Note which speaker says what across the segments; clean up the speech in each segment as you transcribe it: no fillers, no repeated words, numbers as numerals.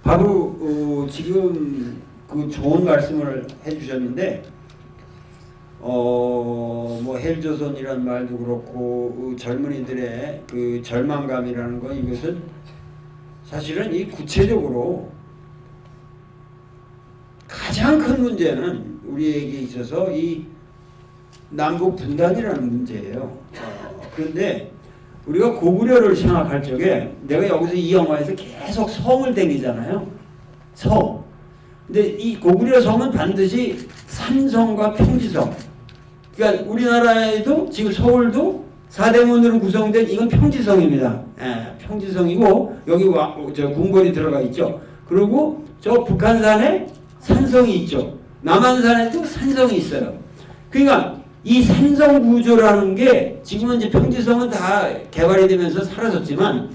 Speaker 1: 바로 지금 그 좋은 말씀을 해주셨는데 뭐 헬조선이란 말도 그렇고 젊은이들의 그 절망감이라는 건 이것은 사실은 이 구체적으로 가장 큰 문제는 우리에게 있어서 이 남북 분단이라는 문제예요. 그런데 우리가 고구려를 생각할 적에 내가 여기서 이 영화에서 계속 성을 댕기잖아요. 성. 근데 이 고구려 성은 반드시 산성과 평지성. 그러니까 우리나라에도 지금 서울도 사대문으로 구성된 이건 평지성입니다. 평지성이고 여기 저 궁궐이 들어가 있죠. 그리고 저 북한산에 산성이 있죠. 남한산에도 산성이 있어요. 그러니까 이 산성 구조라는 게 지금은 이제 평지성은 다 개발이 되면서 사라졌지만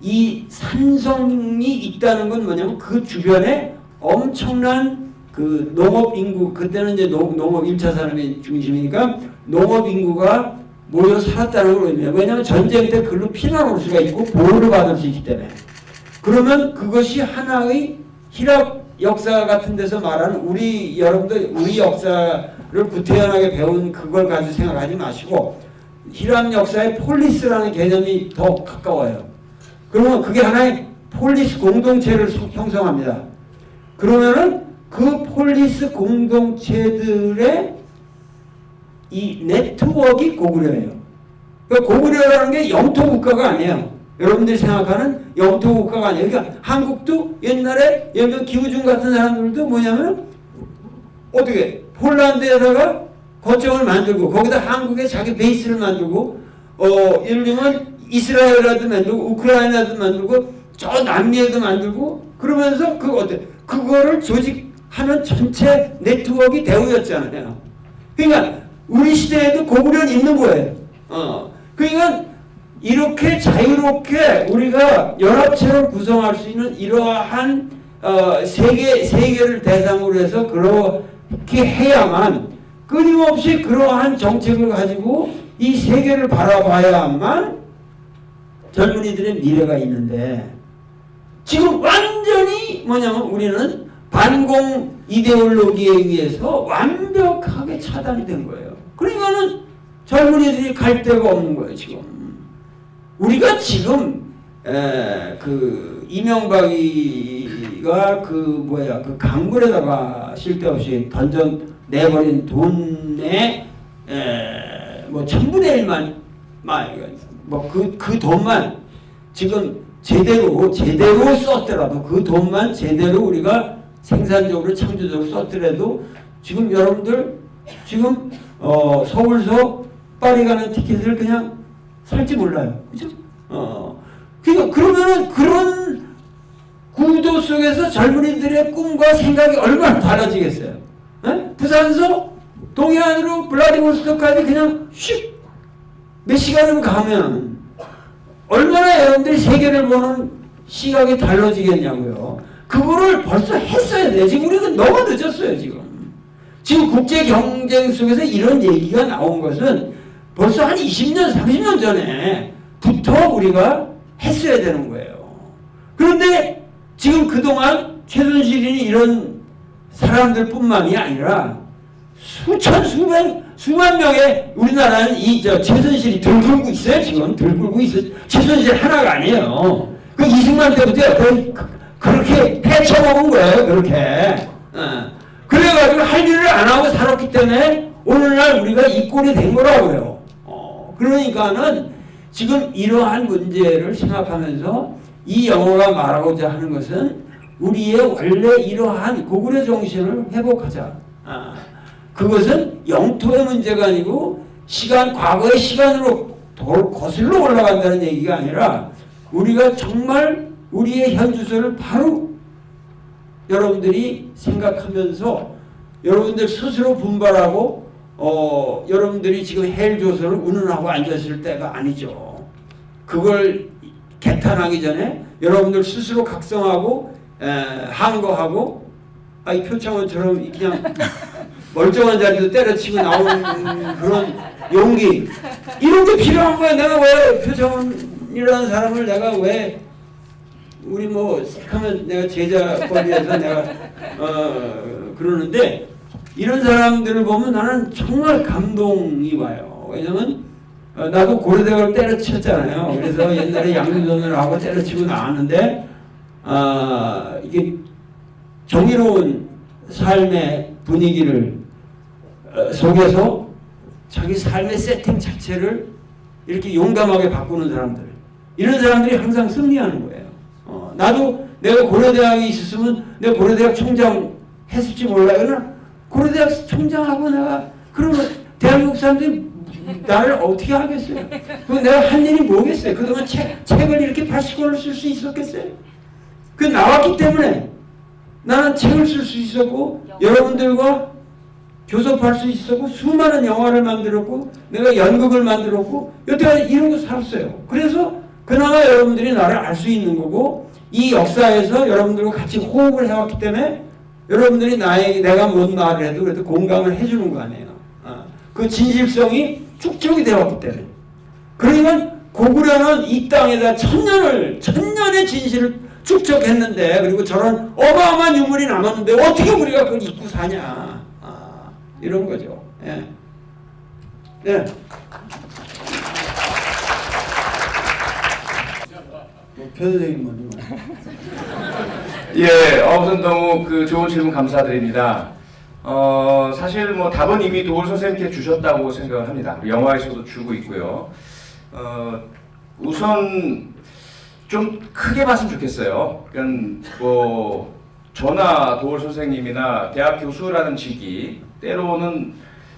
Speaker 1: 이 산성이 있다는 건 뭐냐면 그 주변에 엄청난 그 농업 인구, 그때는 이제 농업 1차 산업의 중심이니까 농업 인구가 모여 살았다는 걸 의미해요. 왜냐하면 전쟁 때 글로 피난 올 수가 있고 보호를 받을 수 있기 때문에. 그러면 그것이 하나의 희락 역사 같은 데서 말하는 우리 여러분들 우리 역사를 구태연하게 배운 그걸 가지고 생각하지 마시고 희락 역사의 폴리스라는 개념이 더 가까워요. 그러면 그게 하나의 폴리스 공동체를 형성합니다. 그러면은 그 폴리스 공동체들의 이 네트워크가 고구려예요. 그러니까 고구려라는 게 영토 국가가 아니에요. 여러분들이 생각하는 영토 국가가 아니에요. 그러니까 한국도 옛날에 예를 들어 김우중 같은 사람들도 뭐냐면 어떻게 폴란드에다가 거점을 만들고 거기다 한국에 자기 베이스를 만들고 예를 들면 이스라엘에도 만들고 우크라이나도 만들고 저 남미에도 만들고 그러면서 그거를 조직하는 전체 네트워크가 대우였잖아요. 그러니까 우리 시대에도 고구려는 있는 거예요. 그러니까 이렇게 자유롭게 우리가 연합체를 구성할 수 있는 이러한 세계를 대상으로 해서 그렇게 해야만 끊임없이 그러한 정책을 가지고 이 세계를 바라봐야만 젊은이들의 미래가 있는데 지금 완전히 뭐냐면 우리는 반공 이데올로기에 의해서 완벽하게 차단이 된 거예요. 그러니까는 젊은이들이 갈 데가 없는 거예요, 지금. 우리가 지금 그 이명박이가 그 강물에다가 쓸데없이 내버린 돈의 뭐 1000분의 1만 그 돈만 지금 제대로 썼더라도 그 돈만 제대로 우리가 생산적으로 창조적으로 썼더라도 지금 여러분들 지금 서울서 파리 가는 티켓을 그냥 살지 몰라요. 그죠? 그러니까 그러면은 그런 구도 속에서 젊은이들의 꿈과 생각이 얼마나 달라지겠어요. 부산서 동해안으로 블라디보스토크까지 그냥 슉 몇 시간이면 가면 얼마나 여러분들이 세계를 보는 시각이 달라지겠냐고요. 그거를 벌써 했어야 돼요. 지금 우리가 너무 늦었어요. 지금 국제 경쟁 속에서 이런 얘기가 나온 것은 벌써 한 20년, 30년 전에부터 우리가 했어야 되는 거예요. 그런데 지금 그동안 최순실이 이런 사람들뿐만이 아니라 수만 명의 우리나라는 최순실이 들끓고 있어요. 지금 들끓고 있어요. 최순실 하나가 아니에요. 그 이승만 때부터 그렇게 헤쳐먹은 거예요. 그렇게. 그래가지고 할 일을 안 하고 살았기 때문에 오늘날 우리가 이 꼴이 된 거라고요. 그러니까는 지금 이러한 문제를 생각하면서 이 영화가 말하고자 하는 것은 우리의 원래 이러한 고구려 정신을 회복하자. 그것은 영토의 문제가 아니고 과거의 시간으로 거슬러 올라간다는 얘기가 아니라 우리가 정말 우리의 현주소를 바로 여러분들이 생각하면서 여러분들 스스로 분발하고 여러분들이 지금 헬조선을 운운하고 앉았을 때가 아니죠. 그걸 개탄하기 전에 여러분들 스스로 각성하고 항거하고 이 표창원처럼 그냥 멀쩡한 자리도 때려치고 나오는 그런 용기 이런 게 필요한 거야. 내가 왜 표창원이라는 사람을 내가 왜 우리 뭐 싹하면 내가 제자거리에서 내가 그러는데 이런 사람들을 보면 나는 정말 감동이 와요. 왜냐면 나도 고려대학을 때려쳤잖아요. 그래서 옛날에 양육전을 하고 때려치고 나왔는데 이게 정의로운 삶의 분위기를 속에서 자기 삶의 세팅 자체를 이렇게 용감하게 바꾸는 사람들, 이런 사람들이 항상 승리하는 거예요. 나도 내가 고려대학에 있었으면 내가 고려대학 총장 했을지 몰라요. 그러나 고려대학 총장하고 내가 그러면 대한민국 사람들이 나를 어떻게 하겠어요? 그럼 내가 할 일이 뭐겠어요? 그동안 책을 이렇게 80권을 쓸 수 있었겠어요? 그 나왔기 때문에 나는 책을 쓸 수 있었고 여러분들과 교섭할 수 있었고 수많은 영화를 만들었고 내가 연극을 만들었고 여태까지 이러고 살았어요. 그래서 그나마 여러분들이 나를 알 수 있는 거고 이 역사에서 여러분들과 같이 호흡을 해왔기 때문에 여러분들이 내가 뭔 말을 해도 그래도 공감을 해주는 거 아니에요. 그 진실성이 축적이 되었기 때문에. 그러니까 고구려는 이 땅에다 천년의 진실을 축적했는데 그리고 저런 어마어마한 유물이 남았는데 어떻게 우리가 그걸 잊고 사냐. 이런 거죠. 예. 예. 변호사님 먼저.
Speaker 2: 예, 우선 너무 좋은 질문 감사드립니다. 사실 뭐 답은 이미 도올 선생님께 주셨다고 생각을 합니다. 영화에서도 주고 있고요. 우선 좀 크게 봤으면 좋겠어요. 그러니까 뭐 저나 도올 선생님이나 대학 교수라는 직이 때로는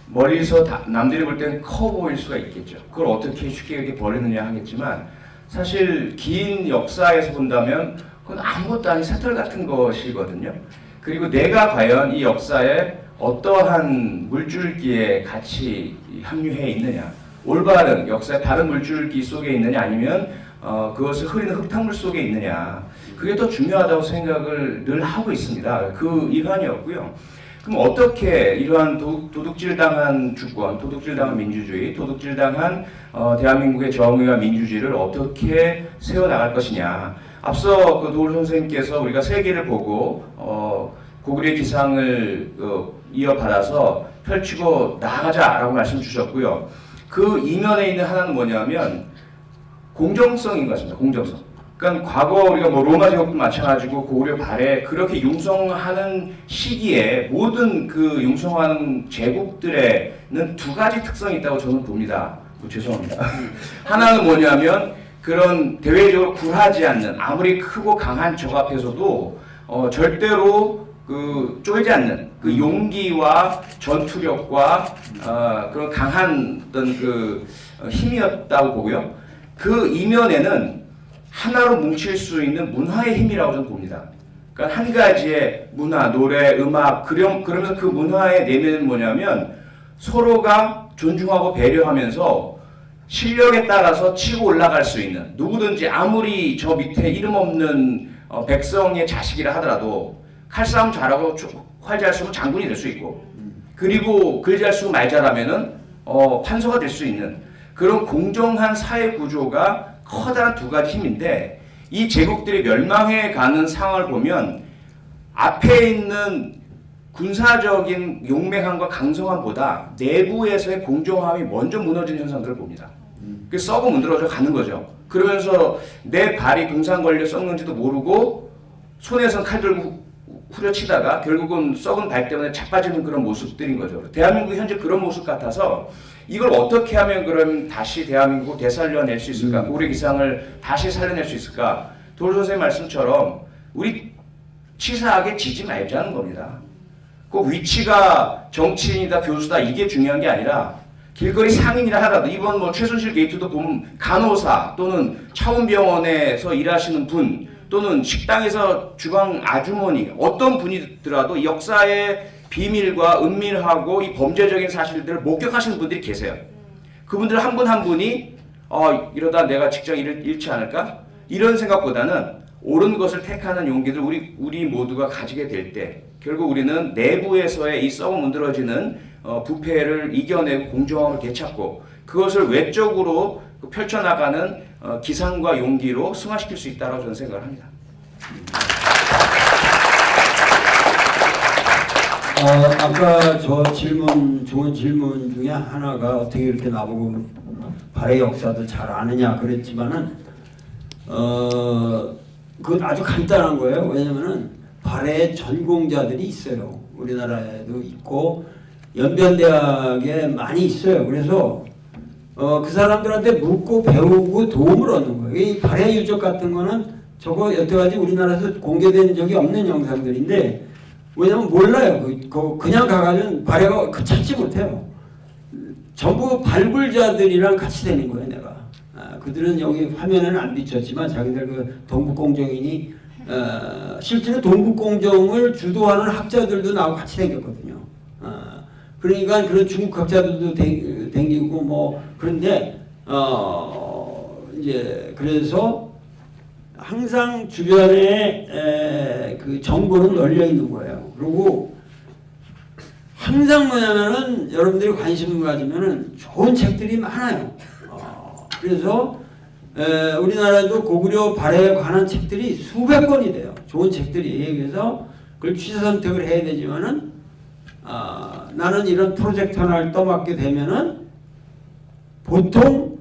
Speaker 2: 멀리서 남들이 볼 때는 커 보일 수가 있겠죠. 그걸 어떻게 쉽게 이렇게 버리느냐 하겠지만 사실 긴 역사에서 본다면 그건 아무것도 아닌 새털 같은 것이거든요. 그리고 내가 과연 이 역사에 어떠한 물줄기에 같이 합류해 있느냐, 올바른 역사의 다른 물줄기 속에 있느냐 아니면 그것을 흐리는 흙탕물 속에 있느냐, 그게 더 중요하다고 생각을 늘 하고 있습니다. 그 일환이었고요. 그럼 어떻게 이러한 도둑질당한 주권, 도둑질당한 민주주의, 도둑질당한 대한민국의 정의와 민주주의를 어떻게 세워나갈 것이냐. 앞서 도올 선생님께서 우리가 세계를 보고 고구려의 기상을 이어받아서 펼치고 나아가자라고 말씀 주셨고요. 그 이면에 있는 하나는 뭐냐면 공정성인 것 같습니다. 공정성. 그러니까 과거 우리가 뭐 로마 제국도 마찬가지고 고구려 발해 그렇게 융성하는 시기에 모든 그 융성하는 제국들에는 두 가지 특성이 있다고 저는 봅니다. 죄송합니다. 하나는 뭐냐면 그런 대외적으로 굴하지 않는 아무리 크고 강한 적 앞에서도 절대로 쫄지 않는 그 용기와 전투력과 그런 강한 어떤 힘이었다고 보고요. 그 이면에는 하나로 뭉칠 수 있는 문화의 힘이라고 저는 봅니다. 그러니까 한 가지의 문화, 노래, 음악, 그러면서 그 문화의 내면은 뭐냐면 서로가 존중하고 배려하면서 실력에 따라서 치고 올라갈 수 있는 누구든지 아무리 저 밑에 이름 없는 백성의 자식이라 하더라도 칼싸움 잘하고 활 잘 쓰면 장군이 될 수 있고 그리고 글 잘 쓰고 말 잘하면은 판서가 될 수 있는 그런 공정한 사회 구조가 커다란 두 가지 힘인데 이 제국들이 멸망해 가는 상황을 보면 앞에 있는 군사적인 용맹함과 강성함보다 내부에서의 공정함이 먼저 무너지는 현상들을 봅니다. 그 썩어 문드러져 가는 거죠. 그러면서 내 발이 동상 걸려 썩는지도 모르고 손에선 칼 들고 후려치다가 결국은 썩은 발 때문에 자빠지는 그런 모습들인 거죠. 대한민국이 현재 그런 모습 같아서 이걸 어떻게 하면 그럼 다시 대한민국을 되살려낼 수 있을까? 고구려 기상을 다시 살려낼 수 있을까? 도올 선생님 말씀처럼 우리 치사하게 지지 말자는 겁니다. 그 위치가 정치인이다 교수다 이게 중요한 게 아니라 길거리 상인이라 하더라도 이번 뭐 최순실 게이트도 보면 간호사 또는 차원병원에서 일하시는 분 또는 식당에서 주방 아주머니 어떤 분이더라도 역사의 비밀과 은밀하고 이 범죄적인 사실들을 목격하시는 분들이 계세요. 그분들 한 분 한 분이 이러다 내가 직장 잃지 않을까? 이런 생각보다는 옳은 것을 택하는 용기를 우리 모두가 가지게 될 때 결국 우리는 내부에서의 이 썩어 문드러지는 부패를 이겨내고 공정함을 되찾고 그것을 외적으로 펼쳐나가는 기상과 용기로 승화시킬 수 있다고 저는 생각을 합니다.
Speaker 1: 아까 저 질문, 좋은 질문 중에 하나가 어떻게 이렇게 나보고 발해 역사도 잘 아느냐 그랬지만은, 그건 아주 간단한 거예요. 왜냐면은 발해 전공자들이 있어요. 우리나라에도 있고, 연변대학에 많이 있어요. 그래서, 그 사람들한테 묻고 배우고 도움을 얻는 거예요. 이 발해 유적 같은 거는 저거 여태까지 우리나라에서 공개된 적이 없는 영상들인데, 왜냐면 몰라요. 그냥 가가지고 발해가 찾지 못해요. 전부 발굴자들이랑 같이 되는 거예요, 내가. 그들은 여기 화면에는 안 비쳤지만 자기들 그 동북공정인이 실제로 동북공정을 주도하는 학자들도 나하고 같이 생겼거든요. 그러니까 그런 중국 학자들도 댕기고 뭐 그런데 이제 그래서 항상 주변에 그 정보는 널려 있는 거예요. 그리고 항상 뭐냐면은 여러분들이 관심을 가지면은 좋은 책들이 많아요. 그래서 우리나라도 고구려 발해에 관한 책들이 수백 권이 돼요. 좋은 책들이. 그래서 그걸 취사 선택을 해야 되지만은 나는 이런 프로젝트 하나를 떠맡게 되면은 보통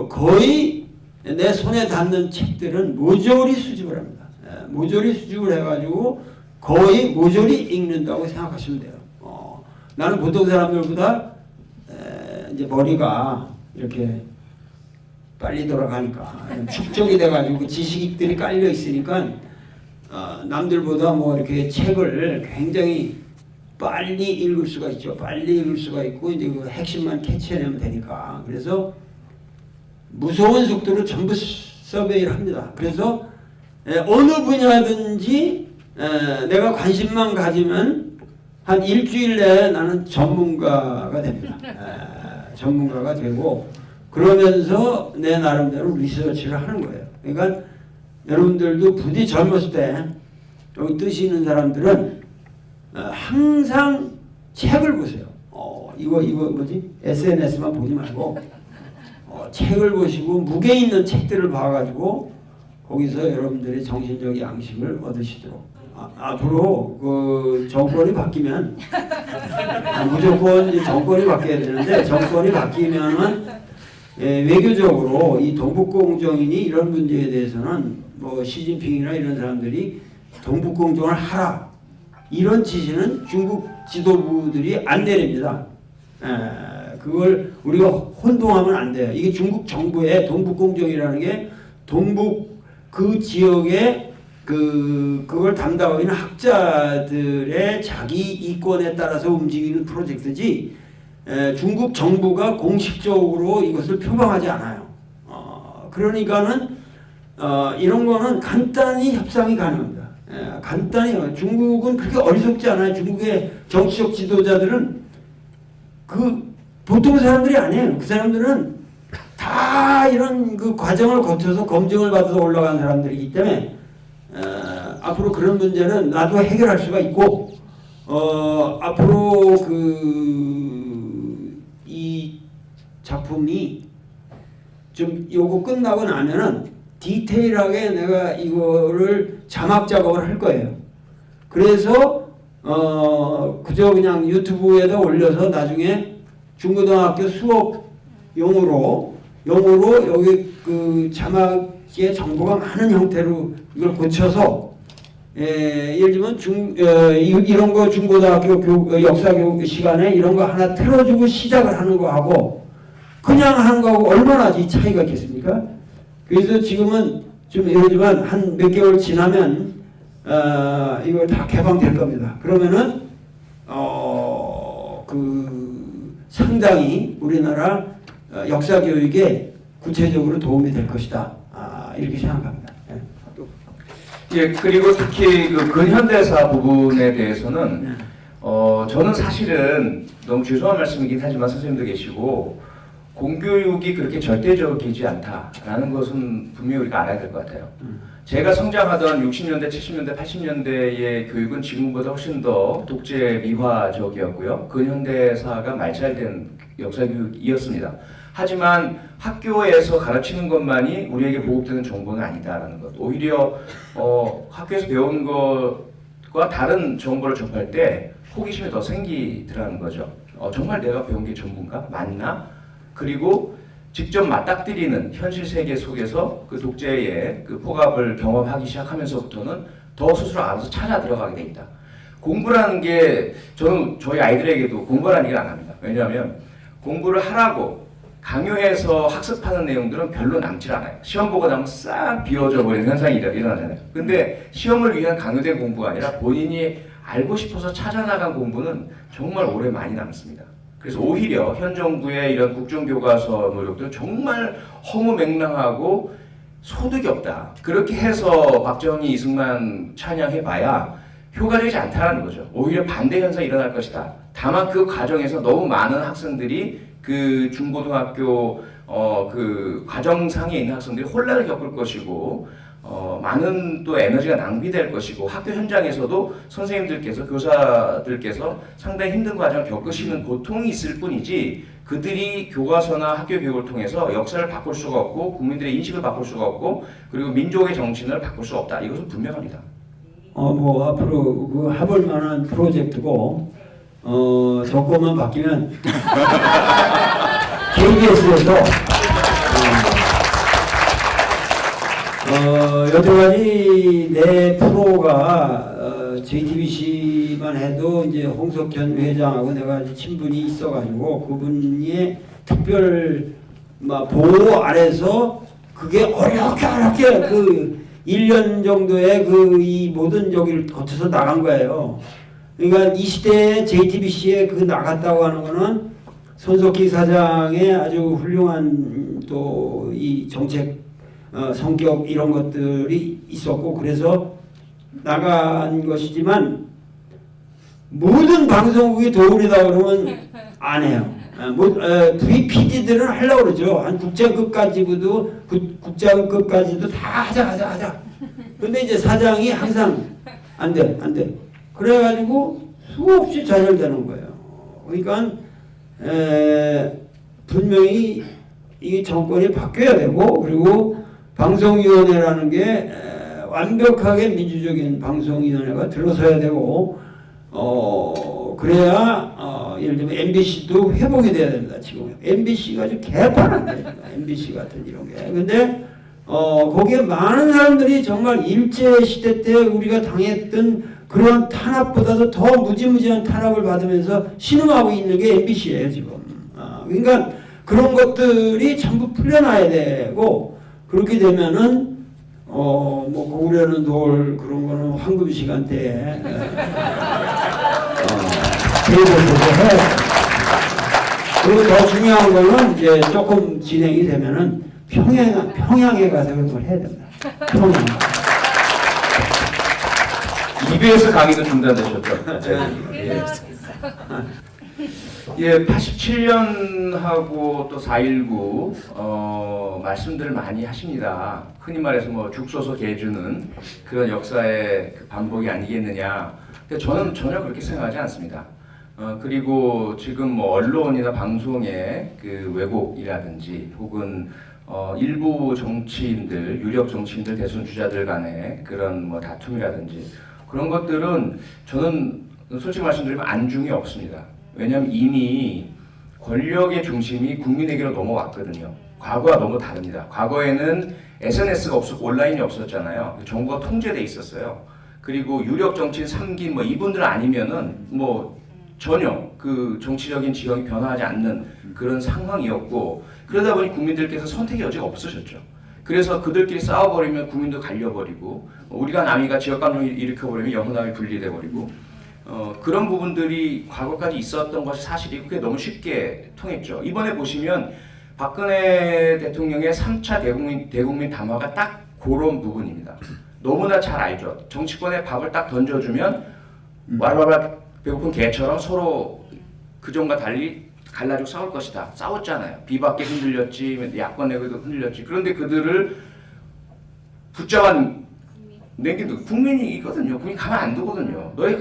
Speaker 1: 거의 내 손에 닿는 책들은 모조리 수집을 합니다. 모조리 수집을 해가지고 거의 모조리 읽는다고 생각하시면 돼요. 나는 보통 사람들보다 이제 머리가 이렇게 빨리 돌아가니까 축적이 돼가지고 그 지식들이 깔려 있으니까 남들보다 뭐 이렇게 책을 굉장히 빨리 읽을 수가 있죠. 빨리 읽을 수가 있고 이제 그 핵심만 캐치해내면 되니까. 그래서 무서운 속도로 전부 서베이를 합니다. 그래서 어느 분야든지 내가 관심만 가지면 한 일주일 내에 나는 전문가가 됩니다. 전문가가 되고 그러면서 내 나름대로 리서치를 하는 거예요. 그러니까 여러분들도 부디 젊었을 때 여기 뜻이 있는 사람들은 항상 책을 보세요. 이거 뭐지? SNS만 보지 말고 책을 보시고 무게 있는 책들을 봐가지고 거기서 여러분들의 정신적 양식을 얻으시도록. 앞으로 그 정권이 바뀌면 무조건 정권이 바뀌어야 되는데 정권이 바뀌면은 외교적으로 이 동북공정인이 이런 문제에 대해서는 뭐 시진핑이나 이런 사람들이 동북공정을 하라 이런 지시는 중국 지도부들이 안 내립니다. 그걸 우리가 혼동하면 안 돼요. 이게 중국 정부의 동북공정이라는 게 동북 그 지역의 그걸 담당하고 있는 학자들의 자기 이권에 따라서 움직이는 프로젝트지 중국 정부가 공식적으로 이것을 표방하지 않아요. 그러니까는 이런 거는 간단히 협상이 가능합니다. 간단히 중국은 그렇게 어리석지 않아요. 중국의 정치적 지도자들은 그 보통 사람들이 아니에요. 그 사람들은 다 이런 그 과정을 거쳐서 검증을 받아서 올라간 사람들이기 때문에 앞으로 그런 문제는 나도 해결할 수가 있고 앞으로 이 작품이 좀 요거 끝나고 나면은 디테일하게 내가 이거를 자막 작업을 할 거예요. 그래서 그저 그냥 유튜브에다 올려서 나중에 중고등학교 수업 용어로 여기 그 자막의 정보가 많은 형태로 이걸 고쳐서 예를 들면 이런 거 중고등학교 역사교육 시간에 이런 거 하나 틀어주고 시작을 하는 거하고 그냥 하는 거하고 얼마나 이 차이가 있겠습니까? 그래서 지금은 좀 예를 들면 한 몇 개월 지나면 이거 다 개방될 겁니다. 그러면은 상당히 우리나라 역사 교육에 구체적으로 도움이 될 것이다. 이렇게 생각합니다.
Speaker 2: 예, 그리고 특히 그 근현대사 부분에 대해서는 저는 사실은 너무 죄송한 말씀이긴 하지만 선생님도 계시고 공교육이 그렇게 절대적이지 않다라는 것은 분명히 우리가 알아야 될 것 같아요. 제가 성장하던 60년대, 70년대, 80년대의 교육은 지금보다 훨씬 더 독재 미화적이었고요. 근현대사가 말잘된 역사교육이었습니다. 하지만 학교에서 가르치는 것만이 우리에게 보급되는 정보는 아니다라는 것. 오히려 학교에서 배운 것과 다른 정보를 접할 때 호기심이 더 생기더라는 거죠. 정말 내가 배운 게 전부인가? 맞나? 그리고 직접 맞닥뜨리는 현실 세계 속에서 그 독재의 그 폭압을 경험하기 시작하면서부터는 더 스스로 알아서 찾아 들어가게 돼 있다. 공부라는 게 저는 저희 아이들에게도 공부라는 얘기를 안 합니다. 왜냐하면 공부를 하라고 강요해서 학습하는 내용들은 별로 남질 않아요. 시험 보고 나면 싹 비워져 버리는 현상이 일어나잖아요. 근데 시험을 위한 강요된 공부가 아니라 본인이 알고 싶어서 찾아나간 공부는 정말 오래 많이 남습니다. 그래서 오히려 현 정부의 이런 국정교과서 노력들은 정말 허무맹랑하고 소득이 없다. 그렇게 해서 박정희, 이승만 찬양해봐야 효과적이지 않다는 거죠. 오히려 반대 현상이 일어날 것이다. 다만 그 과정에서 너무 많은 학생들이 그 중고등학교 그 과정상에 있는 학생들이 혼란을 겪을 것이고 많은 또 에너지가 낭비될 것이고 학교 현장에서도 선생님들께서 교사들께서 상당히 힘든 과정을 겪으시는 고통이 있을 뿐이지 그들이 교과서나 학교 교육을 통해서 역사를 바꿀 수가 없고 국민들의 인식을 바꿀 수가 없고 그리고 민족의 정신을 바꿀 수 없다. 이것은 분명합니다.
Speaker 1: 뭐 앞으로 그 해볼 만한 프로젝트고 조건만 바뀌면 KBS에서 여태까지 내 프로가 JTBC만 해도 이제 홍석현 회장하고 내가 친분이 있어가지고 그분이 특별 보호 아래서 그게 어렵게 그 1년 정도의 이 모든 저기를 거쳐서 나간 거예요. 그러니까 이 시대에 JTBC에 그 나갔다고 하는 거는 손석희 사장의 아주 훌륭한 또 이 정책 성격 이런 것들이 있었고 그래서 나간 것이지만 모든 방송국이 도울이다 그러면 안 해요. PD들은 하려고 그러죠. 한 국장급까지도 다 하자. 근데 이제 사장이 항상 안 돼. 그래가지고 수없이 좌절되는 거예요. 그러니까 분명히 이 정권이 바뀌어야 되고 그리고 방송위원회라는 게 완벽하게 민주적인 방송위원회가 들어서야 되고 그래야 예를 들면 MBC도 회복이 돼야 됩니다. 지금 MBC가 아주 개판 안 됩니다. MBC 같은 이런 게. 근데 거기에 많은 사람들이 정말 일제시대 때 우리가 당했던 그런 탄압보다도 더 무지무지한 탄압을 받으면서 신음하고 있는 게 MBC예요 지금. 그러니까 그런 것들이 전부 풀려나야 되고 그렇게 되면은 뭐 고구려는 돌 그런 거는 황금 시간대에 대입해서 해. 그리고 더 중요한 거는 이제 조금 진행이 되면은 평양에 가서 그런 걸 해야 된다. 평양.
Speaker 2: EBS 강의도 중단되셨죠? 예, 87년하고 또 4.19 말씀들을 많이 하십니다. 흔히 말해서 뭐 죽소서 개주는 그런 역사의 그 반복이 아니겠느냐. 근데 저는 전혀 그렇게 생각하지 않습니다. 그리고 지금 뭐 언론이나 방송의 그 왜곡이라든지 혹은 일부 정치인들, 유력 정치인들, 대선 주자들 간의 그런 뭐 다툼이라든지 그런 것들은 저는 솔직히 말씀드리면 안중이 없습니다. 왜냐하면 이미 권력의 중심이 국민에게로 넘어왔거든요. 과거와 너무 다릅니다. 과거에는 SNS가 없었고 온라인이 없었잖아요. 정부가 통제돼 있었어요. 그리고 유력 정치인 3기 뭐 이분들 아니면은 뭐 전혀 그 정치적인 지형이 변화하지 않는 그런 상황이었고 그러다 보니 국민들께서 선택의 여지가 없으셨죠. 그래서 그들끼리 싸워버리면 국민도 갈려버리고 우리가 남이가 지역감정을 일으켜버리면 영혼함이 분리돼버리고 그런 부분들이 과거까지 있었던 것이 사실이고 그게 너무 쉽게 통했죠. 이번에 보시면 박근혜 대통령의 3차 대국민 담화가 딱 그런 부분입니다. 너무나 잘 알죠. 정치권에 밥을 딱 던져주면 왈왈왈 배고픈 개처럼 서로 그전과 달리 갈라지고 싸울 것이다. 싸웠잖아요. 비박계 흔들렸지, 야권 내부도 흔들렸지. 그런데 그들을 붙잡아 내기도 국민이거든요. 국민 가만 안 두거든요. 너희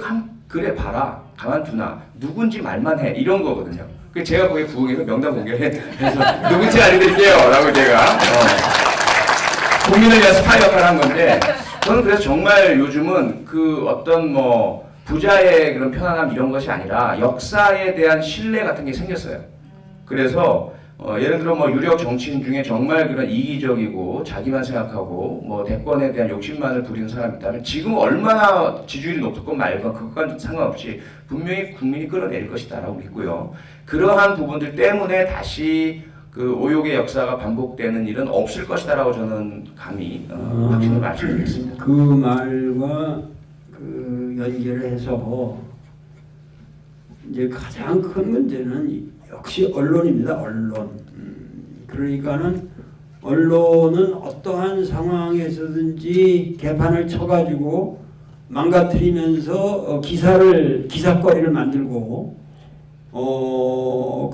Speaker 2: 그래 봐라. 가만 두나. 누군지 말만 해. 이런 거거든요. 그 제가 거기에 부응해서 명단 공개를 해서 누군지 알려드릴게요 라고 제가 국민을 위한 스파이 역할을 한 건데, 저는 그래서 정말 요즘은 그 어떤 뭐 부자의 그런 편안함 이런 것이 아니라 역사에 대한 신뢰 같은 게 생겼어요. 그래서 예를 들어 뭐 유력 정치인 중에 정말 그런 이기적이고 자기만 생각하고 뭐 대권에 대한 욕심만을 부리는 사람이 있다면 지금 얼마나 지지율이 높건 말건 그것과는 상관없이 분명히 국민이 끌어내릴 것이다라고 믿고요. 그러한 부분들 때문에 다시 그 오욕의 역사가 반복되는 일은 없을 것이다라고 저는 감히 확신을 말씀드리겠습니다.
Speaker 1: 그 말과 그 연결을 해서 이제 가장 큰 문제는 역시 언론입니다. 언론. 그러니까는 언론은 어떠한 상황에서든지 개판을 쳐가지고 망가뜨리면서 기사거리를 만들고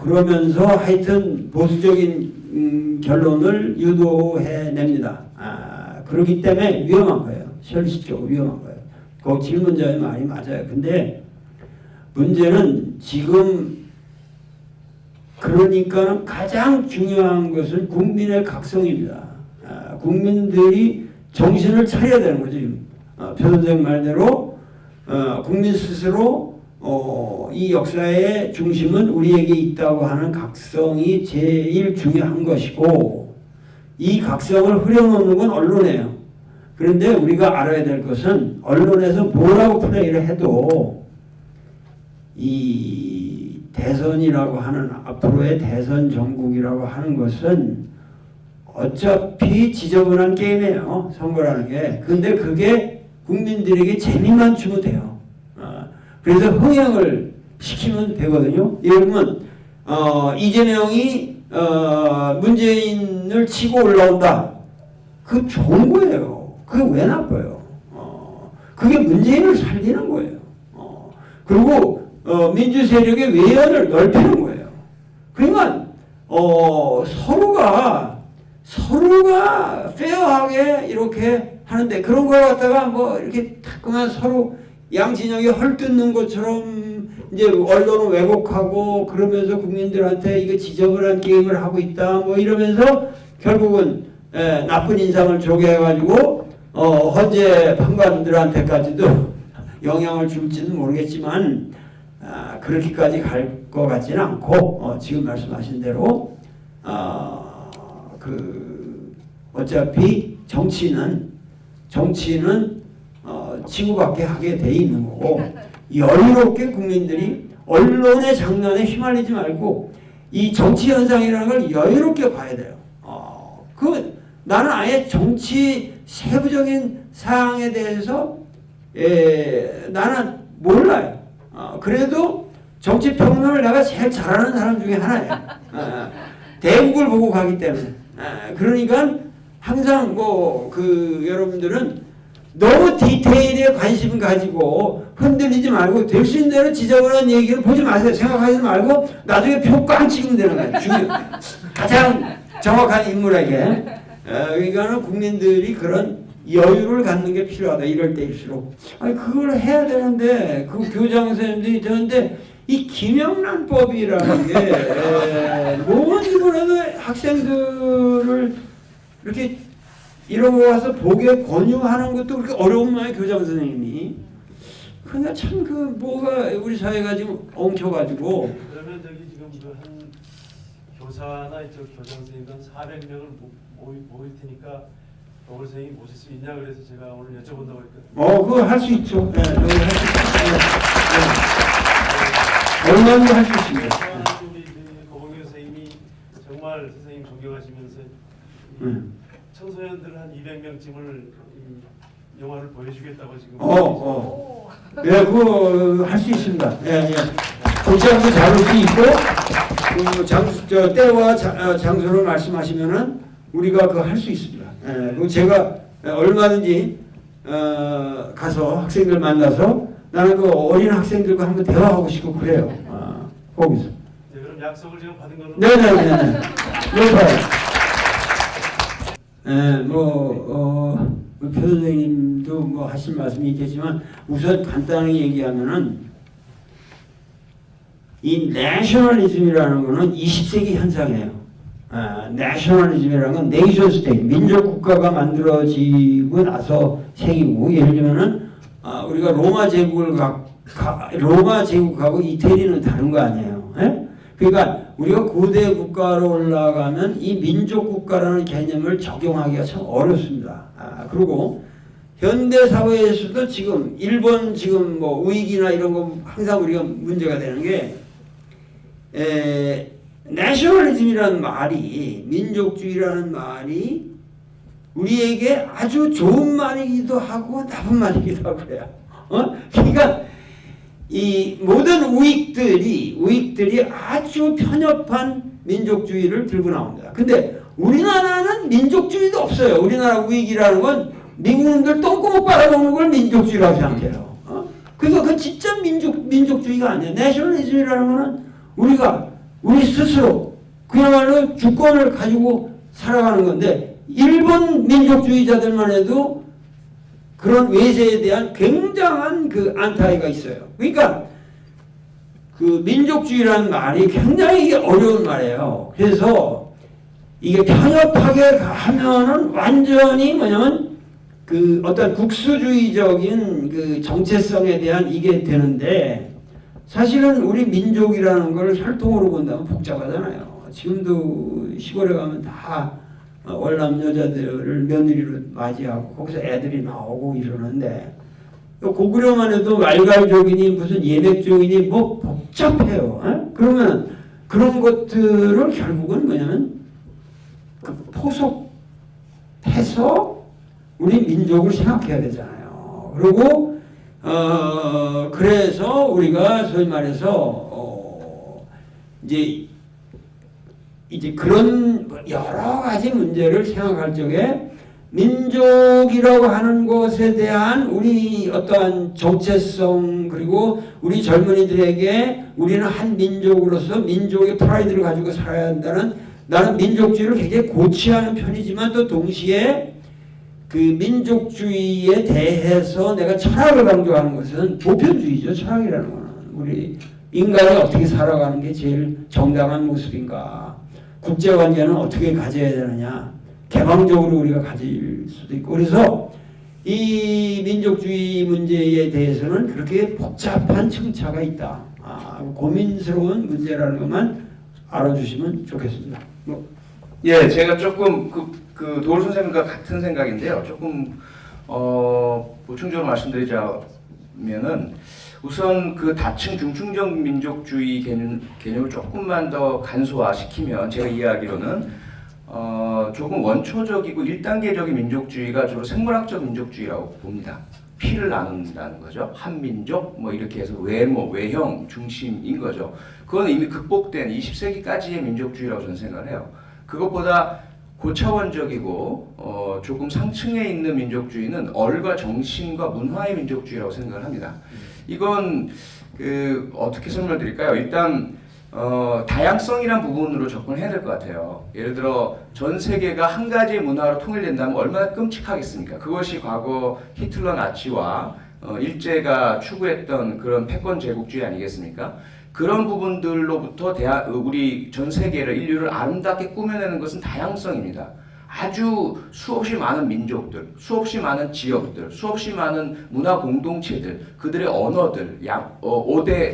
Speaker 1: 그러면서 하여튼 보수적인 결론을 유도해냅니다. 그렇기 때문에 위험한 거예요. 현실적으로 위험한 거예요. 그 질문자의 말이 맞아요. 근데 문제는 지금 그러니까 가장 중요한 것은 국민의 각성입니다. 국민들이 정신을 차려야 되는 거죠. 표 선생 말대로 국민 스스로 이 역사의 중심은 우리에게 있다고 하는 각성이 제일 중요한 것이고, 이 각성을 흐려놓는 건 언론이에요. 그런데 우리가 알아야 될 것은 언론에서 뭐라고 플레이를 해도 이 대선이라고 하는, 앞으로의 대선 정국이라고 하는 것은 어차피 지저분한 게임이에요. 선거라는 게. 근데 그게 국민들에게 재미만 주면 돼요. 그래서 흥행을 시키면 되거든요. 예를 들면 이재명이 문재인을 치고 올라온다. 그거 좋은 거예요. 그게 왜 나빠요? 그게 문재인을 살리는 거예요. 그리고 민주 세력의 외연을 넓히는 거예요. 그러니까 서로가 페어하게 이렇게 하는데, 그런 걸 갖다가 뭐 이렇게 따끔한 서로 양진영이 헐뜯는 것처럼 이제 언론을 왜곡하고 그러면서 국민들한테 이거 지저분한 게임을 하고 있다 뭐 이러면서 결국은 나쁜 인상을 조게 해가지고 헌재 판관들한테까지도 영향을 줄지는 모르겠지만 그렇게까지 갈 것 같지는 않고, 지금 말씀하신 대로 어차피 정치는 치고받게 하게 돼 있는 거고, 여유롭게 국민들이 언론의 장난에 휘말리지 말고 이 정치 현상이라는 걸 여유롭게 봐야 돼요. 나는 아예 정치 세부적인 사항에 대해서 나는 몰라요. 그래도 정치 평론을 내가 제일 잘하는 사람 중에 하나예요. 대국을 보고 가기 때문에. 그러니까 항상 여러분들은 너무 디테일에 관심 가지고 흔들리지 말고 될 수 있는 대로 지저분한 얘기를 보지 마세요. 생각하지 말고 나중에 표 꽝 찍으면 되는 거예요. 가장 정확한 인물에게. 그러니까 국민들이 그런 여유를 갖는 게 필요하다. 이럴 때일수록. 아니 그걸 해야 되는데 그 교장 선생님들이 되는데 이 김영란법이라는 게 뭔 이번에도 학생들을 이렇게 이런 거 와서 보게 권유하는 것도 그렇게 어려운 모양의 교장 선생님이. 그러니까 참 뭐가 우리 사회가 지금 엉켜가지고.
Speaker 3: 그러면 지금 한 교사나 교장 선생님들 400명을 모일 테니까 올 선생님 모실 수 있냐 그래서 제가 오늘 여쭤본다고 했거든요.
Speaker 1: 그거 할 수 있죠. 네, 여기 할 수 있어요. 얼마나 할 수 있습니다.
Speaker 3: 우리 고봉규 선생님이 정말 선생님 존경하시면서 청소년들 한 200명쯤을 영화를 보여주겠다고 지금.
Speaker 1: 네, 그거 할 수 있습니다. 예. 도시락도 잡을 수 있고, 때와 장소를 말씀하시면은 우리가 그거 할 수 있습니다. 그 제가 얼마든지 가서 학생들 만나서 나는 그 어린 학생들과 한번 대화하고 싶고 그래요. 거기서.
Speaker 3: 네, 그럼 약속을 제가 받은 걸로.
Speaker 1: 네네네. 표 선생님도 뭐 하실 말씀이 있겠지만 우선 간단하게 얘기하면은 이 내셔널리즘이라는 거는 20세기 현상이에요. 내셔널리즘이라는 건 네이션 스테이트, 민족 국가가 만들어지고 나서 생기고, 예를 들면은 우리가 로마 제국하고 이태리는 다른 거 아니에요. 예? 그러니까 우리가 고대 국가로 올라가면 이 민족 국가라는 개념을 적용하기가 참 어렵습니다. 그리고 현대 사회에서도 지금 일본 지금 뭐 우익이나 이런 거 항상 우리가 문제가 되는 게 내셔널리즘이라는 말이, 민족주의라는 말이 우리에게 아주 좋은 말이기도 하고 나쁜 말이기도 하고 그래요. 그러니까 이 모든 우익들이 아주 편협한 민족주의를 들고 나옵니다. 근데 우리나라는 민족주의도 없어요. 우리나라 우익이라는 건 미국인들 똥구멍 빨아먹는 걸 민족주의라고 생각해요. 그러니까 그 진짜 민족주의가 아니에요. 내셔널리즘이라는 거는 우리 스스로 그야말로 주권을 가지고 살아가는 건데, 일본 민족주의자들만 해도 그런 외세에 대한 굉장한 그 안타이가 있어요. 그러니까 그 민족주의라는 말이 굉장히 어려운 말이에요. 그래서 이게 편협하게 하면은 완전히 뭐냐면 그 어떤 국수주의적인 그 정체성에 대한 이게 되는데, 사실은 우리 민족이라는 걸 혈통으로 본다면 복잡하잖아요. 지금도 시골에 가면 다 월남 여자들을 며느리로 맞이하고 거기서 애들이 나오고 이러는데, 고구려만 해도 말갈족이니 무슨 예맥족이니 뭐 복잡해요. 그러면 그런 것들을 결국은 뭐냐면 그 포섭해서 우리 민족을 생각해야 되잖아요. 그리고 그래서 우리가 소위 말해서 이제 그런 여러 가지 문제를 생각할 적에 민족이라고 하는 것에 대한 우리 어떠한 정체성, 그리고 우리 젊은이들에게 우리는 한 민족으로서 민족의 프라이드를 가지고 살아야 한다는, 나는 민족주의를 굉장히 고취하는 편이지만 또 동시에 그 민족주의에 대해서 내가 철학을 강조하는 것은 보편주의죠. 철학이라는 거는 우리 인간이 어떻게 살아가는 게 제일 정당한 모습인가, 국제관계는 어떻게 가져야 되느냐, 개방적으로 우리가 가질 수도 있고, 그래서 이 민족주의 문제에 대해서는 그렇게 복잡한 층차가 있다. 고민스러운 문제라는 것만 알아주시면 좋겠습니다.
Speaker 2: 예, 제가 조금 그 도울 선생님과 같은 생각인데요. 조금 보충적으로 말씀드리자면은, 우선 그 다층 중층적 민족주의 개념을 조금만 더 간소화시키면, 제가 이해하기로는 조금 원초적이고 1단계적인 민족주의가 주로 생물학적 민족주의라고 봅니다. 피를 나눈다는 거죠. 한민족 뭐 이렇게 해서 외모, 외형 중심인 거죠. 그건 이미 극복된 20세기까지의 민족주의라고 저는 생각을 해요. 그것보다 고차원적이고 조금 상층에 있는 민족주의는 얼과 정신과 문화의 민족주의라고 생각을 합니다. 이건 어떻게 설명드릴까요? 일단 다양성이란 부분으로 접근해야 될 것 같아요. 예를 들어 전 세계가 한 가지 문화로 통일된다면 얼마나 끔찍하겠습니까? 그것이 과거 히틀러 나치와 일제가 추구했던 그런 패권 제국주의 아니겠습니까? 그런 부분들로부터 우리 전 세계를, 인류를 아름답게 꾸며내는 것은 다양성입니다. 아주 수없이 많은 민족들, 수없이 많은 지역들, 수없이 많은 문화 공동체들, 그들의 언어들,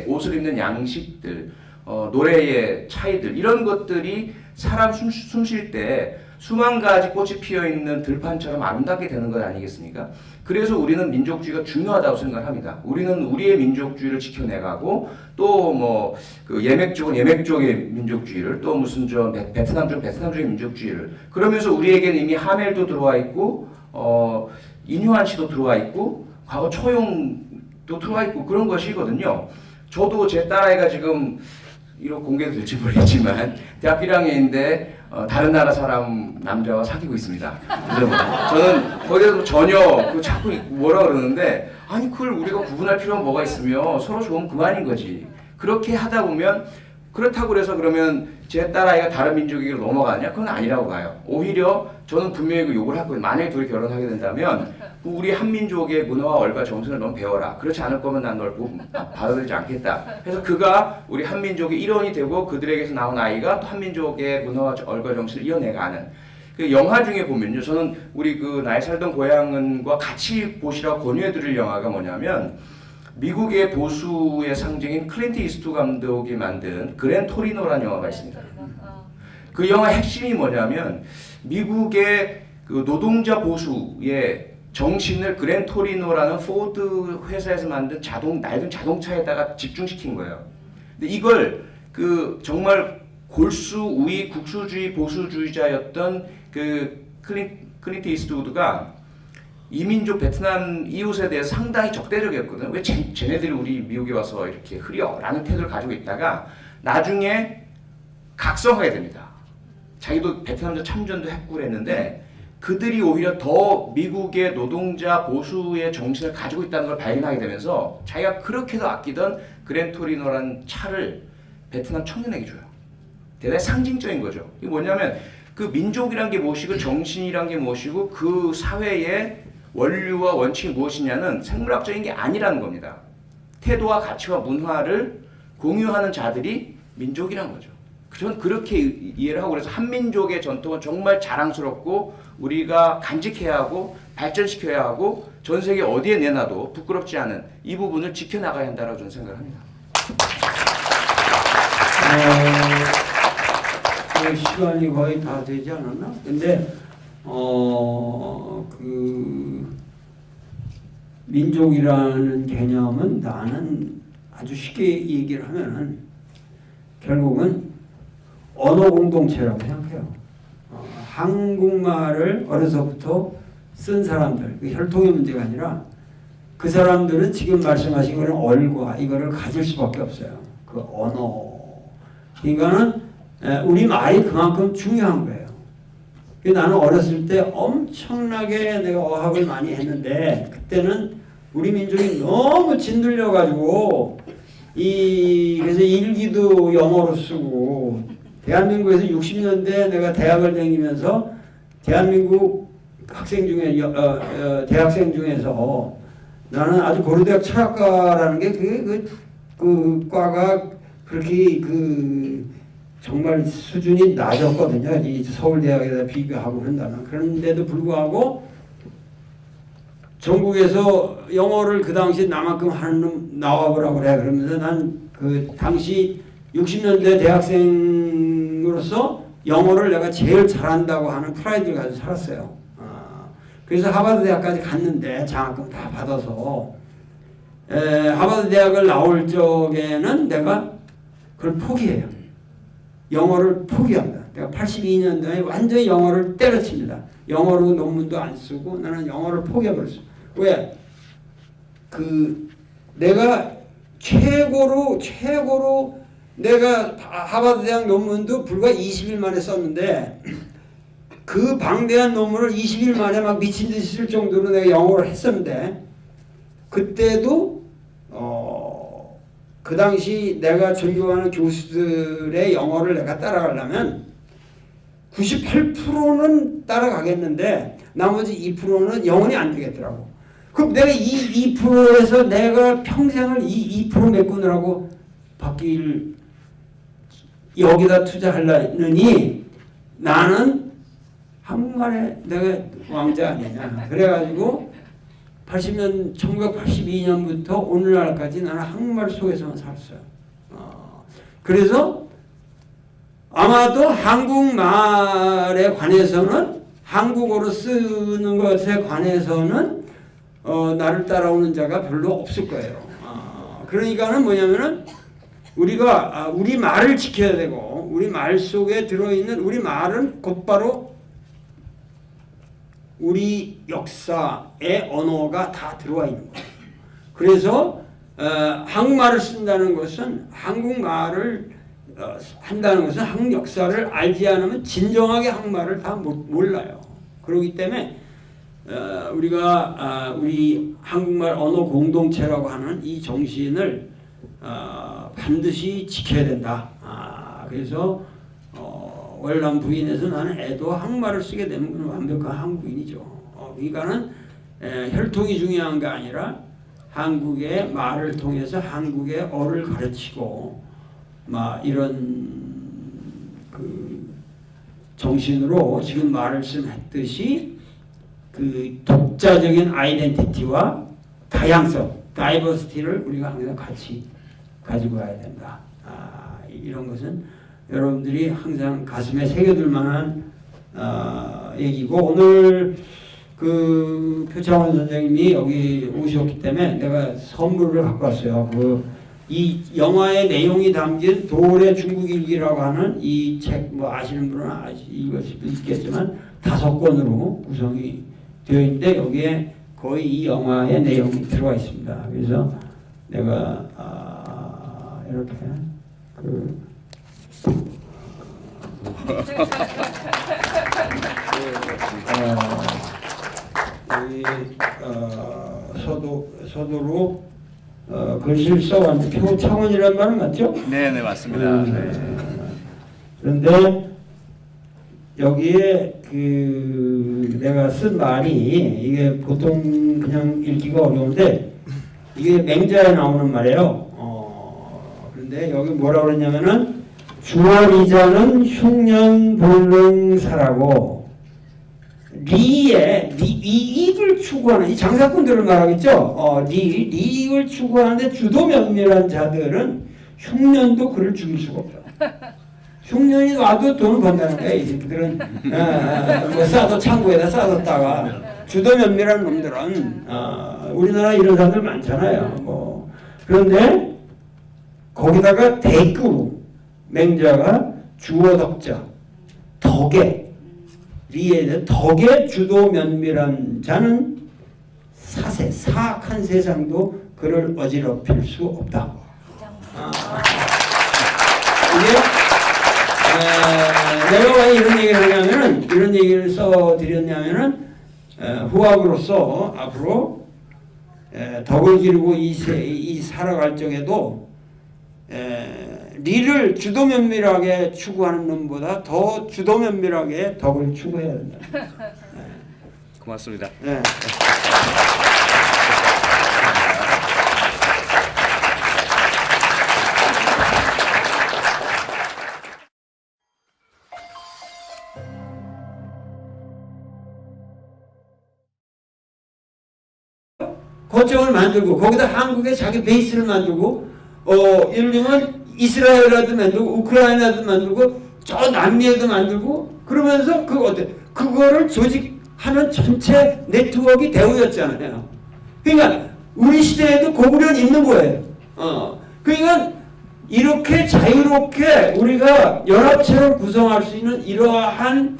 Speaker 2: 옷을 입는 양식들, 노래의 차이들, 이런 것들이 사람 숨 쉴 때 수만 가지 꽃이 피어있는 들판처럼 아름답게 되는 것 아니겠습니까? 그래서 우리는 민족주의가 중요하다고 생각합니다. 우리는 우리의 민족주의를 지켜내가고, 또 뭐 그 예맥족은 예맥족의 민족주의를, 또 무슨 베트남족 베트남족의 민족주의를, 그러면서 우리에게는 이미 하멜도 들어와 있고 인유한 씨도 들어와 있고 과거 초용도 들어와 있고 그런 것이거든요. 저도 제 딸아이가 지금 이런 공개도 될지 모르겠지만 대학 1학년인데 다른 나라 사람 남자와 사귀고 있습니다. 저는 거기에서 전혀 자꾸 뭐라 그러는데, 아니 그걸 우리가 구분할 필요가 뭐가 있으며 서로 좋으면 그만인 거지. 그렇게 하다 보면 그렇다고 해서 그러면 제 딸아이가 다른 민족에게로 넘어가냐? 그건 아니라고 봐요. 오히려 저는 분명히 그 욕을 하고 만약에 둘이 결혼하게 된다면 우리 한민족의 문화와 얼과 정신을 넌 배워라. 그렇지 않을 거면 난 널 받아들이지 않겠다. 그래서 그가 우리 한민족의 일원이 되고 그들에게서 나온 아이가 또 한민족의 문화와 얼과 정신을 이어내가는 그 영화 중에 보면요. 저는 우리 그 나의 살던 고향은과 같이 보시라고 권유해드릴 영화가 뭐냐면 미국의 보수의 상징인 클린트 이스트우드 감독이 만든 그랜 토리노라는 영화가 있습니다. 그 영화 핵심이 뭐냐면 미국의 그 노동자 보수의 정신을 그랜 토리노라는 포드 회사에서 만든 낡은 자동차에다가 집중시킨 거예요. 근데 이걸 그 정말 골수 우위 국수주의 보수주의자였던 그 클린트 이스트우드가 이민족 베트남 이웃에 대해서 상당히 적대적이었거든. 왜 쟤네들이 우리 미국에 와서 이렇게 흐려? 라는 태도를 가지고 있다가 나중에 각성하게 됩니다. 자기도 베트남전 참전도 했고 그랬는데 그들이 오히려 더 미국의 노동자 보수의 정신을 가지고 있다는 걸 발견하게 되면서 자기가 그렇게도 아끼던 그랜 토리노라는 차를 베트남 청년에게 줘요. 대단히 상징적인 거죠. 이게 뭐냐면 그 민족이란 게 무엇이고 정신이란 게 무엇이고 그 사회의 원류와 원칙이 무엇이냐는 생물학적인 게 아니라는 겁니다. 태도와 가치와 문화를 공유하는 자들이 민족이란 거죠. 저는 그렇게 이해를 하고 그래서 한민족의 전통은 정말 자랑스럽고 우리가 간직해야 하고 발전시켜야 하고 전 세계 어디에 내놔도 부끄럽지 않은 이 부분을 지켜나가야 한다고 저는 생각을 합니다.
Speaker 1: 시간이 거의 다 되지 않았나? 근데 그 민족이라는 개념은 나는 아주 쉽게 얘기를 하면은 결국은 언어 공동체라고 생각해요. 한국말을 어려서부터 쓴 사람들, 그 혈통의 문제가 아니라 그 사람들은 지금 말씀하신 거는 얼과 이거를 가질 수밖에 없어요. 그 언어. 그러니까는 우리 말이 그만큼 중요한 거예요. 나는 어렸을 때 엄청나게 내가 어학을 많이 했는데 그때는 우리 민족이 너무 짓눌려가지고 그래서 일기도 영어로 쓰고 대한민국에서 60년대 내가 대학을 다니면서 대한민국 학생 중에 대학생 중에서 나는 아주 고려대학 철학과라는 게 그 과가 그렇게 정말 수준이 낮았거든요. 이 서울대학에다 비교하고 그런다면. 그런데도 불구하고 전국에서 영어를 그 당시 나만큼 하는 놈 나와보라고 그래. 그러면서 난 그 당시 60년대 대학생으로서 영어를 내가 제일 잘한다고 하는 프라이드를 가지고 살았어요. 그래서 하버드 대학까지 갔는데 장학금 다 받아서 하버드 대학을 나올 적에는 내가 그걸 포기해요. 영어를 포기합니다. 내가 82년도에 완전히 영어를 때려칩니다. 영어로 논문도 안 쓰고 나는 영어를 포기해버렸어요. 왜? 내가 최고로 내가 하버드 대학 논문도 불과 20일 만에 썼는데 그 방대한 논문을 20일 만에 막 미친 듯이 쓸 정도로 내가 영어를 했었는데 그때도 그 당시 내가 존경하는 교수들의 영어를 내가 따라가려면 98%는 따라가겠는데 나머지 2%는 영원히 안 되겠더라고. 그럼 내가 이 2%에서 내가 평생을 이 2% 메꾸느라고 바뀔 여기다 투자하려느니 나는 한국말에 내가 왕자 아니냐. 그래가지고 1982년부터 오늘날까지 나는 한국말 속에서만 살았어요. 그래서 아마도 한국말에 관해서는 한국어로 쓰는 것에 관해서는 나를 따라오는 자가 별로 없을 거예요. 그러니까는 뭐냐면은 우리가 우리 말을 지켜야 되고 우리 말 속에 들어있는 우리 말은 곧바로 우리 역사의 언어가 다 들어와 있는 거예요. 그래서 한국말을 쓴다는 것은 한국말을 한다는 것은 한국 역사를 알지 않으면 진정하게 한국말을 다 몰라요. 그렇기 때문에 우리가 우리 한국말 언어 공동체라고 하는 이 정신을 반드시 지켜야 된다. 그래서 월남 부인에서 나는 애도 한국말을 쓰게 되면 그건 완벽한 한국인이죠. 그러니까는 혈통이 중요한 게 아니라 한국의 말을 통해서 한국의 어를 가르치고 막 이런 그 정신으로 지금 말씀했듯이 그 독자적인 아이덴티티와 다양성, 다이버시티를 우리가 항상 같이 가지고 가야 된다. 이런 것은 여러분들이 항상 가슴에 새겨둘 만한 얘기고, 오늘 그 표창원 선생님이 여기 오셨기 때문에 내가 선물을 갖고 왔어요. 이 영화의 내용이 담긴 도울의 중국 일기라고 하는 이 책, 뭐 아시는 분은 읽을 수도 있겠지만 5권으로 구성이 되어 있는데 여기에 거의 이 영화의 내용이 들어가 있습니다. 그래서 내가 이렇게 여기 서도로 글씨를 써왔는데 표창원이라는 말은 맞죠?
Speaker 2: 네, 맞습니다.
Speaker 1: 그런데 여기에 그 내가 쓴 말이 이게 보통 그냥 읽기가 어려운데 이게 맹자에 나오는 말이에요. 그런데 여기 뭐라 그랬냐면은 주월이자는 흉년불능사라고 이익을 추구하는 이 장사꾼들을 말하겠죠. 이익을 추구하는데 주도 면밀한 자들은 흉년도 그를 죽일 수가 없다. 흉년이 와도 돈을 번다는 거야. 이 새끼들은 뭐 싸도 창고에다 싸뒀다가 주도 면밀한 놈들은 우리나라 이런 사람들 많잖아요. 뭐 그런데 거기다가 대꾸로 맹자가 주어덕자 덕에 리에 덕에 주도 면밀한 자는 사세 사악한 세상도 그를 어지럽힐 수 없다. 이게 내가 왜 이런 얘기를 하냐면은 이런 얘기를 써드렸냐면은 후학으로서 앞으로 덕을 기르고 이 살아갈 적에도 리를 주도 면밀하게 추구하는 놈보다 더 주도 면밀하게 덕을 추구해야 된다.
Speaker 2: 고맙습니다.
Speaker 1: 네. 거점을 만들고 거기다 한국의 자기 베이스를 만들고 예를 들면 이스라엘에도 만들고 우크라이나도 만들고 저 남미에도 만들고 그러면서 그거를 조직하는 전체 네트워크가 대우였잖아요. 그러니까 우리 시대에도 고구려는 있는 거예요. 그러니까 이렇게 자유롭게 우리가 연합체를 구성할 수 있는 이러한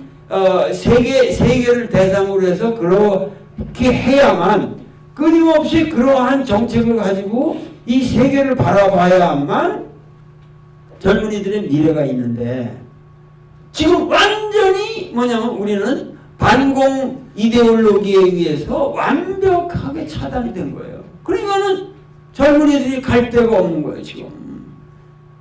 Speaker 1: 세계를 대상으로 해서 그렇게 해야만 끊임없이 그러한 정책을 가지고 이 세계를 바라봐야만 젊은이들의 미래가 있는데 지금 완전히 뭐냐면 우리는 반공 이데올로기에 의해서 완벽하게 차단이 된 거예요. 그러니까는 젊은이들이 갈 데가 없는 거예요. 지금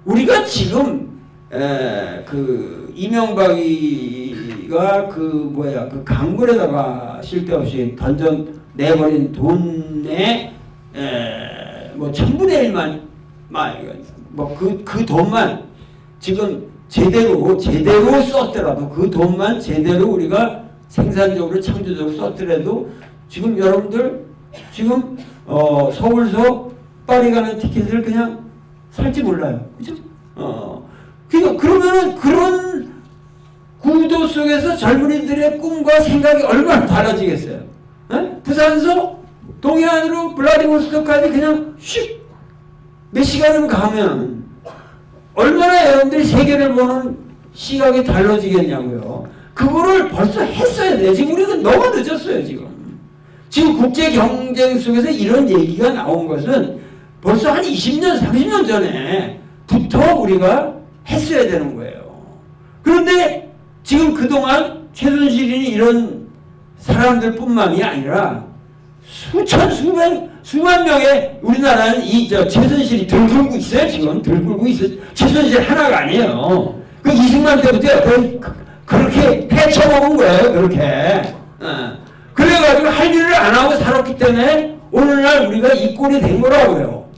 Speaker 1: 우리가 지금 그 이명박이가 그 강물에다가 쓸데없이 내버린 돈의 뭐 1000분의 1만 그 돈만 지금 제대로 썼더라도 그 돈만 제대로 우리가 생산적으로 창조적으로 썼더라도 지금 여러분들 지금 서울서 파리 가는 티켓을 그냥 살지 몰라요. 그죠? 그러니까 그러면은 그런 구도 속에서 젊은이들의 꿈과 생각이 얼마나 달라지겠어요? 부산서 동해안으로 블라디보스토크까지 그냥 슉 몇 시간이면 가면 얼마나 여러분들이 세계를 보는 시각이 달라지겠냐고요. 그거를 벌써 했어야 돼요. 지금 우리가 너무 늦었어요. 지금 국제 경쟁 속에서 이런 얘기가 나온 것은 벌써 한 20년, 30년 전에부터 우리가 했어야 되는 거예요. 그런데 지금 그동안 최순실이 이런 사람들뿐만이 아니라 수천, 수만 명의 우리나라는 최순실이 들 굴고 있어요. 지금 들 굴고 있어요. 최순실 하나가 아니에요. 그 이승만 때부터 그렇게 헤쳐먹은 거예요. 그렇게. 그래가지고 할 일을 안 하고 살았기 때문에 오늘날 우리가 이 꼴이 된 거라고요.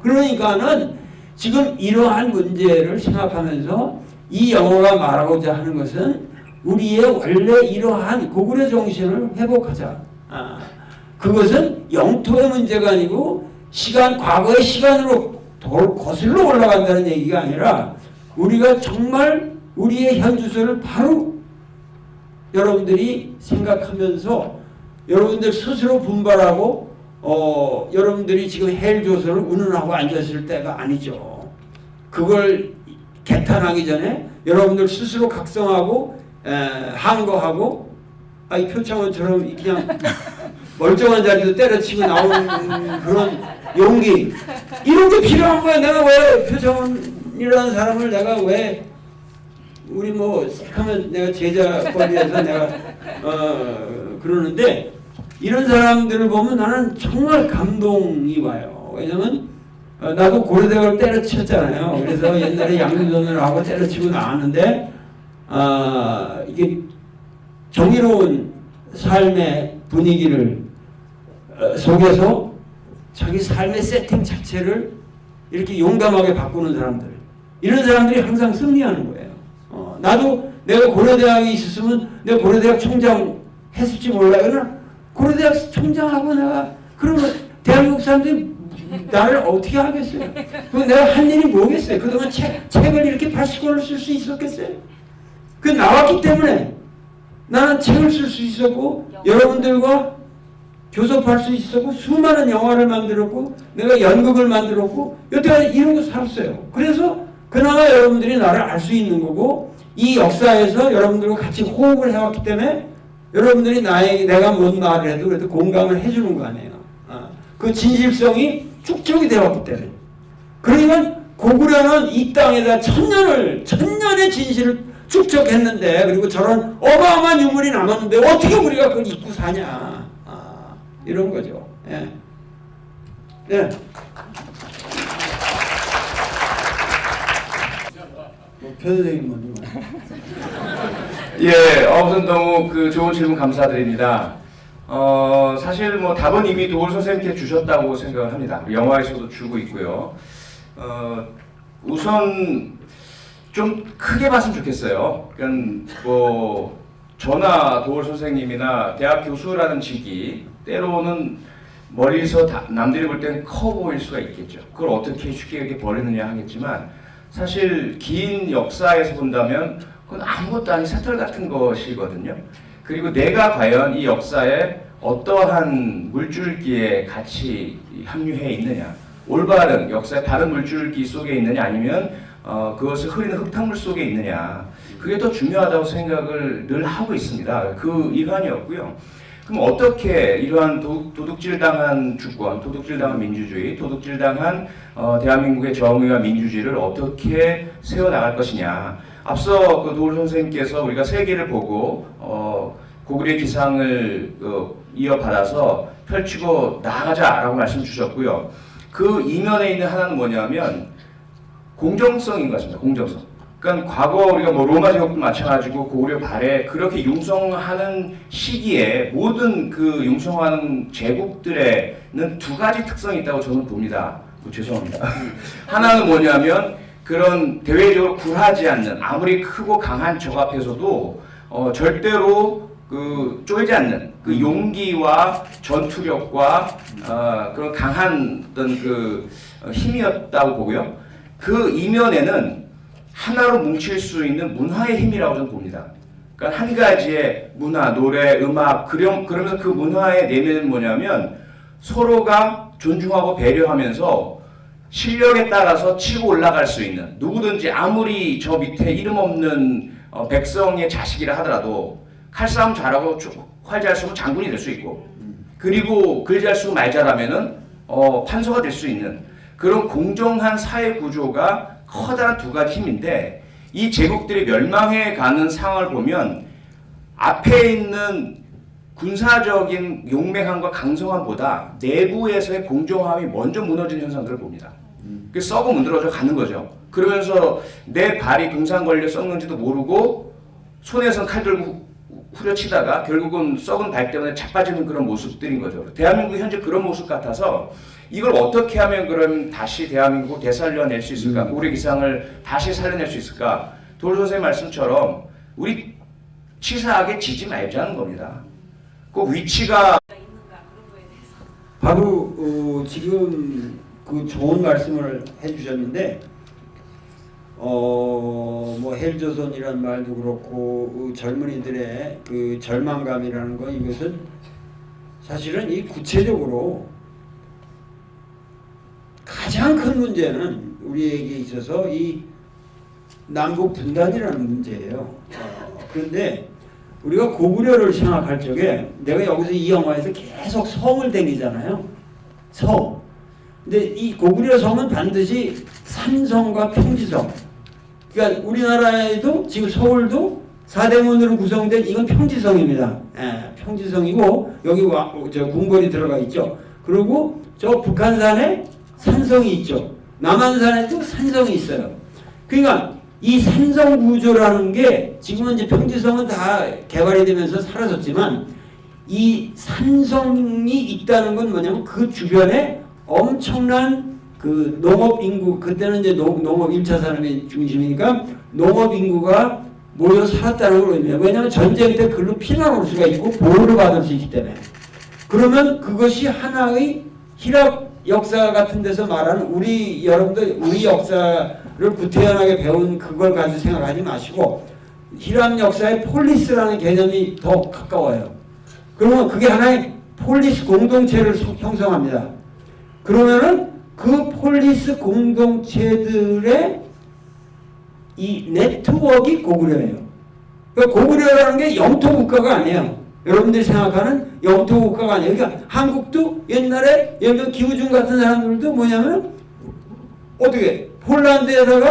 Speaker 1: 그러니까는 지금 이러한 문제를 생각하면서 이 영화가 말하고자 하는 것은 우리의 원래 이러한 고구려 정신을 회복하자. 그것은 영토의 문제가 아니고 과거의 시간으로 거슬러 올라간다는 얘기가 아니라 우리가 정말 우리의 현주소를 바로 여러분들이 생각하면서 여러분들 스스로 분발하고 여러분들이 지금 헬조선을 운운하고 앉았을 때가 아니죠. 그걸 개탄하기 전에 여러분들 스스로 각성하고 항거하고 이 표창원처럼 그냥 멀쩡한 자리도 때려치고 나오는 그런 용기 이런 게 필요한 거야. 내가 왜 표창원이라는 사람을 내가 왜 우리 색하면 내가 제자거리에서 내가 그러는데 이런 사람들을 보면 나는 정말 감동이 와요. 왜냐면 나도 고려대학을 때려쳤잖아요. 그래서 옛날에 양조선을 하고 때려치고 나왔는데 이게 정의로운 삶의 분위기를 속에서 자기 삶의 세팅 자체를 이렇게 용감하게 바꾸는 사람들, 이런 사람들이 항상 승리하는 거예요. 나도 내가 고려대학에 있었으면 내가 고려대학 총장 했을지 몰라요. 그러나 고려대학 총장하고 내가 그러면 대한민국 사람들이 나를 어떻게 하겠어요? 내가 한 일이 뭐겠어요? 그동안 책을 이렇게 80권을 쓸 수 있었겠어요? 그 나왔기 때문에 나는 책을 쓸 수 있었고 여러분들과 교섭할 수 있었고 수많은 영화를 만들었고 내가 연극을 만들었고 여태까지 이러고 살았어요. 그래서 그나마 여러분들이 나를 알 수 있는 거고 이 역사에서 여러분들과 같이 호흡을 해왔기 때문에 여러분들이 내가 뭔 말을 해도 그래도 공감을 해주는 거 아니에요. 그 진실성이 축적이 되었기 때문에. 그러니까 고구려는 이 땅에다 천년의 진실을 축적했는데 그리고 저런 어마어마한 유물이 남았는데 어떻게 우리가 그걸 잊고 사냐. 이런 거죠. 예. 예. 편선생님 먼저.
Speaker 2: 예, 우선 너무 좋은 질문 감사드립니다. 사실 답은 이미 도올 선생님께 주셨다고 생각을 합니다. 영화에서도 주고 있고요. 우선 좀 크게 봤으면 좋겠어요. 그러니까 저나 도올 선생님이나 대학 교수라는 직이 때로는 멀리서 남들이 볼 때는 커 보일 수가 있겠죠. 그걸 어떻게 쉽게 이렇게 버리느냐 하겠지만 사실 긴 역사에서 본다면 그건 아무것도 아닌 새털 같은 것이거든요. 그리고 내가 과연 이 역사에 어떠한 물줄기에 같이 합류해 있느냐, 올바른 역사의 바른 물줄기 속에 있느냐 아니면 그것을 흐리는 흙탕물 속에 있느냐, 그게 더 중요하다고 생각을 늘 하고 있습니다. 그 일환이었고요. 그럼 어떻게 이러한 도둑질당한 주권, 도둑질당한 민주주의, 도둑질당한 대한민국의 정의와 민주주의를 어떻게 세워나갈 것이냐. 앞서 도올 선생님께서 우리가 세계를 보고 고구려의 기상을 이어받아서 펼치고 나아가자라고 말씀 주셨고요. 그 이면에 있는 하나는 뭐냐면 공정성인 것 같습니다. 공정성. 그러니까 과거 우리가 로마 제국도 마찬가지고 고구려 발해 그렇게 융성하는 시기에 모든 그 융성하는 제국들에는 두 가지 특성이 있다고 저는 봅니다. 죄송합니다. 하나는 뭐냐면 그런 대외적으로 굴하지 않는 아무리 크고 강한 적 앞에서도 절대로 쫄지 않는 그 용기와 전투력과 그런 강한 어떤 힘이었다고 보고요. 그 이면에는 하나로 뭉칠 수 있는 문화의 힘이라고 저는 봅니다. 그러니까 한 가지의 문화, 노래, 음악, 그러면서 그 문화의 내면은 뭐냐면 서로가 존중하고 배려하면서 실력에 따라서 치고 올라갈 수 있는 누구든지 아무리 저 밑에 이름 없는 백성의 자식이라 하더라도 칼싸움 잘하고 활 잘 쏘면 장군이 될 수 있고 그리고 글 잘 쓰고 말 잘하면은 판서가 될 수 있는 그런 공정한 사회 구조가 커다란 두 가지 힘인데 이 제국들이 멸망해 가는 상황을 보면 앞에 있는 군사적인 용맹함과 강성함보다 내부에서의 공정함이 먼저 무너지는 현상들을 봅니다. 그 썩어 문드러져 가는 거죠. 그러면서 내 발이 동상 걸려 썩는지도 모르고 손에선 칼 들고 후려치다가 결국은 썩은 발 때문에 자빠지는 그런 모습들인 거죠. 대한민국 현재 그런 모습 같아서 이걸 어떻게 하면 그럼 다시 대한민국을 되살려낼 수 있을까? 고려 기상을 다시 살려낼 수 있을까? 도올 선생님 말씀처럼 우리 치사하게 지지 말자는 겁니다. 그 위치가
Speaker 1: 바로 지금 그 좋은 말씀을 해주셨는데 뭐 헬조선이란 말도 그렇고 그 젊은이들의 그 절망감이라는 거 이것은 사실은 이 구체적으로 가장 큰 문제는 우리에게 있어서 이 남북 분단이라는 문제예요. 그런데 우리가 고구려를 생각할 적에 내가 여기서 이 영화에서 계속 성을 댕기잖아요. 성. 근데 이 고구려 성은 반드시 산성과 평지성. 그러니까 우리나라에도 지금 서울도 사대문으로 구성된 이건 평지성입니다. 평지성이고 여기 저 궁궐이 들어가 있죠. 그리고 저 북한산에 산성이 있죠. 남한산에도 산성이 있어요. 그러니까 이 산성 구조라는 게 지금은 이제 평지성은 다 개발이 되면서 사라졌지만 이 산성이 있다는 건 뭐냐면 그 주변에 엄청난 그 농업 인구, 그때는 이제 농업 1차 산업의 중심이니까 농업 인구가 모여 살았다는 걸 의미해요. 왜냐하면 전쟁 때 글로 피난 올 수가 있고 보호를 받을 수 있기 때문에. 그러면 그것이 하나의 희락 역사 같은 데서 말하는 우리 여러분들 우리 역사를 구태연하게 배운 그걸 가지고 생각하지 마시고 히람 역사의 폴리스라는 개념이 더 가까워요. 그러면 그게 하나의 폴리스 공동체를 형성합니다. 그러면은 그 폴리스 공동체들의 이 네트워크가 고구려예요. 그러니까 고구려라는 게 영토 국가가 아니에요. 여러분들이 생각하는 영토 국가가 아니에요. 그러니까 한국도 옛날에 예를 들어 기우준 같은 사람들도 뭐냐면 어떻게 폴란드에다가